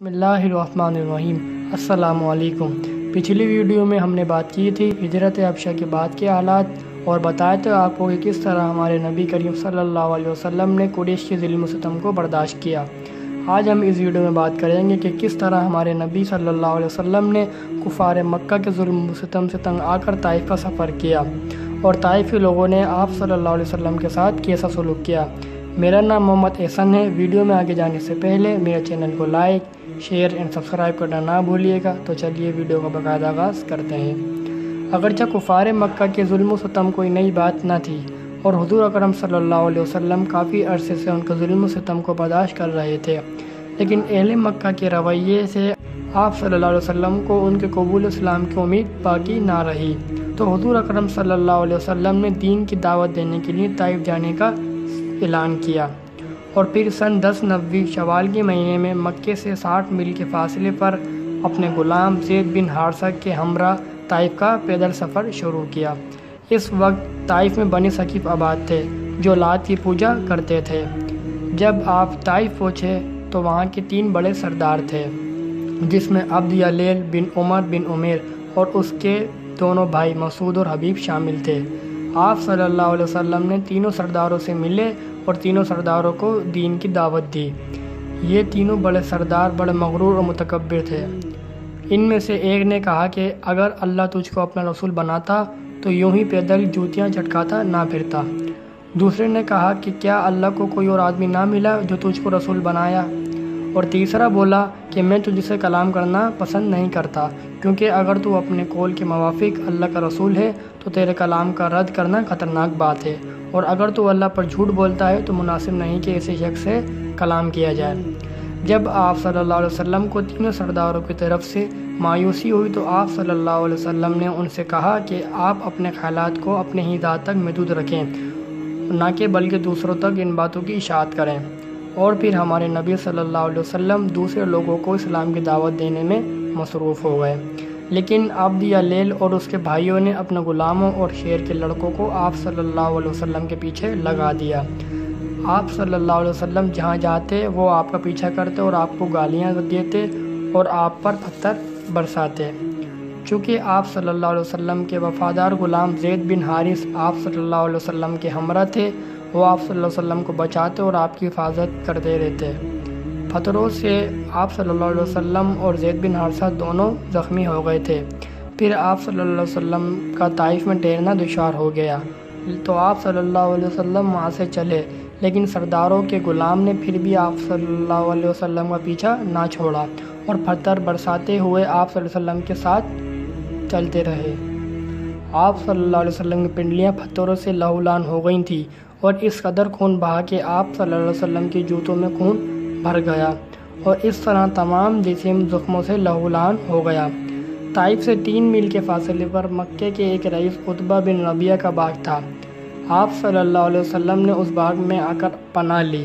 بسم اللہ الرحمن الرحیم۔ السلام علیکم۔ پچھلی ویڈیو میں ہم نے بات کی تھی ہجرت حبشہ کے بعد کے حالات اور بتایا تھا آپ کو کہ کس طرح ہمارے نبی کریم صلی اللہ علیہ وسلم نے قریش کے ظلم و ستم کو برداشت کیا۔ آج ہم اس ویڈیو میں بات کریں گے کہ کس طرح ہمارے نبی صلی اللہ علیہ وسلم نے کفار مکہ کے ظلم و ستم سے تنگ آ کر طائف کا سفر کیا اور طائفی لوگوں نے آپ صلی اللہ علیہ وسلم کے ساتھ کیسا سلوک کیا۔ میرا نام محمد احسن ہے۔ ویڈیو میں آگے جانے سے پہلے میرے چینل کو لائک، شیئر اینڈ سبسکرائب کرنا نہ بھولیے گا۔ تو چلیے ویڈیو کا باقاعدہ آغاز کرتے ہیں۔ اگرچہ کفار مکہ کے ظلم و ستم کوئی نئی بات نہ تھی اور حضور اکرم صلی اللہ علیہ وسلم کافی عرصے سے ان کے ظلم و ستم کو برداشت کر رہے تھے، لیکن اہل مکہ کے رویے سے آپ صلی اللہ علیہ وسلم کو ان کے قبول اسلام کی امید باقی نہ رہی، تو حضور اکرم صلی اللہ علیہ وسلم نے دین کی دعوت دینے کے لیے طائف جانے کا اعلان کیا اور پھر سن 10 نوی شوال کے مہینے میں مکے سے 60 میل کے فاصلے پر اپنے غلام زید بن حارثہ کے ہمراہ طائف کا پیدل سفر شروع کیا۔ اس وقت طائف میں بنی ثقیف آباد تھے جو لات کی پوجا کرتے تھے۔ جب آپ طائف پہنچے تو وہاں کے 3 بڑے سردار تھے، جس میں عبد یلیل بن عمر بن عمیر اور اس کے دونوں بھائی مسعود اور حبیب شامل تھے۔ آپ صلی اللہ علیہ وسلم نے تینوں سرداروں سے ملے اور تینوں سرداروں کو دین کی دعوت دی۔ یہ تینوں بڑے سردار بڑے مغرور اور متکبر تھے۔ ان میں سے ایک نے کہا کہ اگر اللہ تجھ کو اپنا رسول بناتا تو یوں ہی پیدل جوتیاں چٹکاتا نہ پھرتا۔ دوسرے نے کہا کہ کیا اللہ کو کوئی اور آدمی نہ ملا جو تجھ کو رسول بنایا؟ اور تیسرا بولا کہ میں تجھ سے کلام کرنا پسند نہیں کرتا، کیونکہ اگر تو اپنے قول کے موافق اللہ کا رسول ہے تو تیرے کلام کا رد کرنا خطرناک بات ہے، اور اگر تو اللہ پر جھوٹ بولتا ہے تو مناسب نہیں کہ ایسے شخص سے کلام کیا جائے۔ جب آپ صلی اللہ علیہ وسلم کو تینوں سرداروں کی طرف سے مایوسی ہوئی تو آپ صلی اللہ علیہ وسلم نے ان سے کہا کہ آپ اپنے خیالات کو اپنے ہی ذات تک محدود رکھیں، نہ کہ بلکہ دوسروں تک ان باتوں کی اشاعت کریں۔ اور پھر ہمارے نبی صلی اللہ علیہ وسلم دوسرے لوگوں کو اسلام کی دعوت دینے میں مصروف ہو گئے، لیکن عبد یلیل اور اس کے بھائیوں نے اپنے غلاموں اور شیر کے لڑکوں کو آپ صلی اللہ علیہ وسلم کے پیچھے لگا دیا۔ آپ صلی اللہ علیہ وسلم جہاں جاتے وہ آپ کا پیچھا کرتے اور آپ کو گالیاں دیتے اور آپ پر پتھر برساتے۔ چونکہ آپ صلی اللہ علیہ وسلم کے وفادار غلام زید بن حارث آپ صلی اللہ علیہ وسلم کے ہمراہ تھے، وہ آپ صلی اللہ علیہ وسلم کو بچاتے اور آپ کی حفاظت کرتے رہتے۔ پتھروں سے آپ صلی اللہ علیہ وسلم اور زید بن حارثہ دونوں زخمی ہو گئے تھے۔ پھر آپ صلی اللہ علیہ وسلم کا طائف میں ٹھہرنا دشوار ہو گیا، تو آپ صلی اللہ علیہ وسلم وہاں سے چلے، لیکن سرداروں کے غلام نے پھر بھی آپ صلی اللہ علیہ وسلم کا پیچھا نہ چھوڑا اور پتھر برساتے ہوئے آپ صلی اللہ علیہ وسلم کے ساتھ چلتے رہے۔ آپ صلی اللہ علیہ وسلم کی پنڈلیاں پتھروں سے لہولان ہو گئی تھیں اور اس قدر خون بہا کہ آپ صلی اللہ علیہ وسلم کے جوتوں میں خون بھر گیا اور اس طرح تمام جسم زخموں سے لہولان ہو گیا۔ طائف سے 3 میل کے فاصلے پر مکے کے ایک رئیس عتبہ بن ربیعہ کا باغ تھا۔ آپ صلی اللہ علیہ وسلم نے اس باغ میں آ کر پناہ لی۔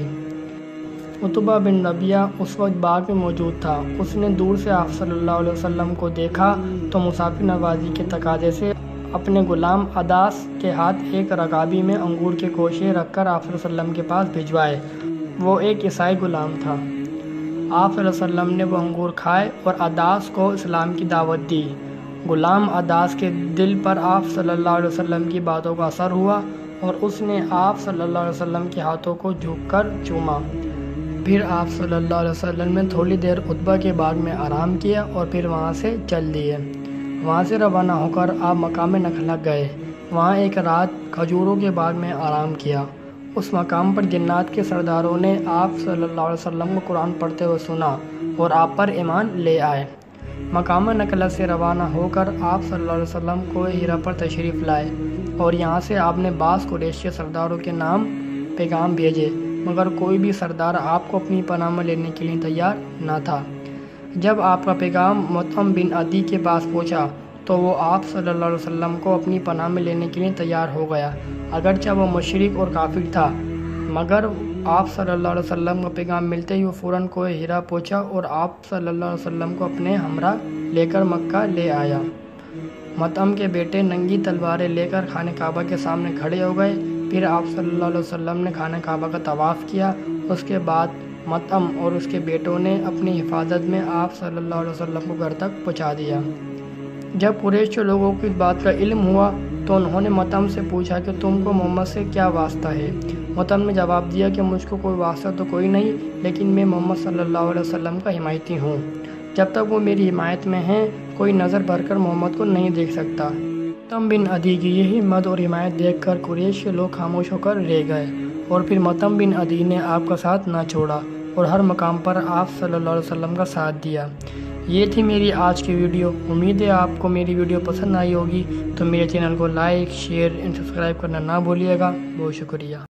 عتبہ بن ربیعہ اس وقت باغ میں موجود تھا۔ اس نے دور سے آپ صلی اللہ علیہ وسلم کو دیکھا تو مسافر نوازی کے تقاضے سے اپنے غلام عداس کے ہاتھ ایک رکابی میں انگور کے گوشے رکھ کر آپ صلی اللہ علیہ وسلم کے پاس بھجوائے۔ وہ ایک عیسائی غلام تھا۔ آپ صلی اللہ علیہ وسلم نے وہ انگور کھائے اور عداس کو اسلام کی دعوت دی۔ غلام عداس کے دل پر آپ صلی اللہ علیہ وسلم کی باتوں کا اثر ہوا اور اس نے آپ صلی اللہ علیہ وسلم کے ہاتھوں کو جھک کر چوما۔ پھر آپ صلی اللہ علیہ وسلم نے تھوڑی دیر عتبہ کے باغ میں آرام کیا اور پھر وہاں سے چل دیے۔ وہاں سے روانہ ہو کر آپ مقام نخلا گئے۔ وہاں ایک رات کھجوروں کے باغ میں آرام کیا۔ اس مقام پر جنات کے سرداروں نے آپ صلی اللہ علیہ وسلم کو قرآن پڑھتے ہوئے سنا اور آپ پر ایمان لے آئے۔ مقام نخلا سے روانہ ہو کر آپ صلی اللہ علیہ وسلم کو ہیرا پر تشریف لائے اور یہاں سے آپ نے بعض قریش کے سرداروں کے نام پیغام بھیجے، مگر کوئی بھی سردار آپ کو اپنی پناہ میں لینے کے لیے تیار نہ تھا۔ جب آپ کا پیغام مطعم بن عدی کے پاس پہنچا تو وہ آپ صلی اللہ علیہ وسلم کو اپنی پناہ میں لینے کے لیے تیار ہو گیا، اگرچہ وہ مشرک اور کافر تھا، مگر آپ صلی اللہ علیہ وسلم کا پیغام ملتے ہی وہ فوراً کوہ ہیرا پہنچا اور آپ صلی اللہ علیہ وسلم کو اپنے ہمراہ لے کر مکہ لے آیا۔ مطعم کے بیٹے ننگی تلواریں لے کر خانہ کعبہ کے سامنے کھڑے ہو گئے۔ پھر آپ صلی اللہ علیہ وسلم نے خانہ کعبہ کا طواف کیا، اس کے بعد مطعم اور اس کے بیٹوں نے اپنی حفاظت میں آپ صلی اللہ علیہ وسلم کو گھر تک پہنچا دیا۔ جب قریش کے لوگوں کو اس بات کا علم ہوا تو انہوں نے مطعم سے پوچھا کہ تم کو محمد سے کیا واسطہ ہے؟ مطعم نے جواب دیا کہ مجھ کو کوئی واسطہ تو کوئی نہیں، لیکن میں محمد صلی اللہ علیہ وسلم کا حمایتی ہوں۔ جب تک وہ میری حمایت میں ہیں کوئی نظر بھر کر محمد کو نہیں دیکھ سکتا۔ مطعم بن عدی کی یہ ہمت اور حمایت دیکھ کر قریش کے لوگ خاموش ہو کر رہ گئے، اور پھر مطعم بن عدی نے آپ کا ساتھ نہ چھوڑا اور ہر مقام پر آپ صلی اللہ علیہ وسلم کا ساتھ دیا۔ یہ تھی میری آج کی ویڈیو۔ امید ہے آپ کو میری ویڈیو پسند آئی ہوگی، تو میرے چینل کو لائک، شیئر اینڈ سبسکرائب کرنا نہ بھولیے گا۔ بہت شکریہ۔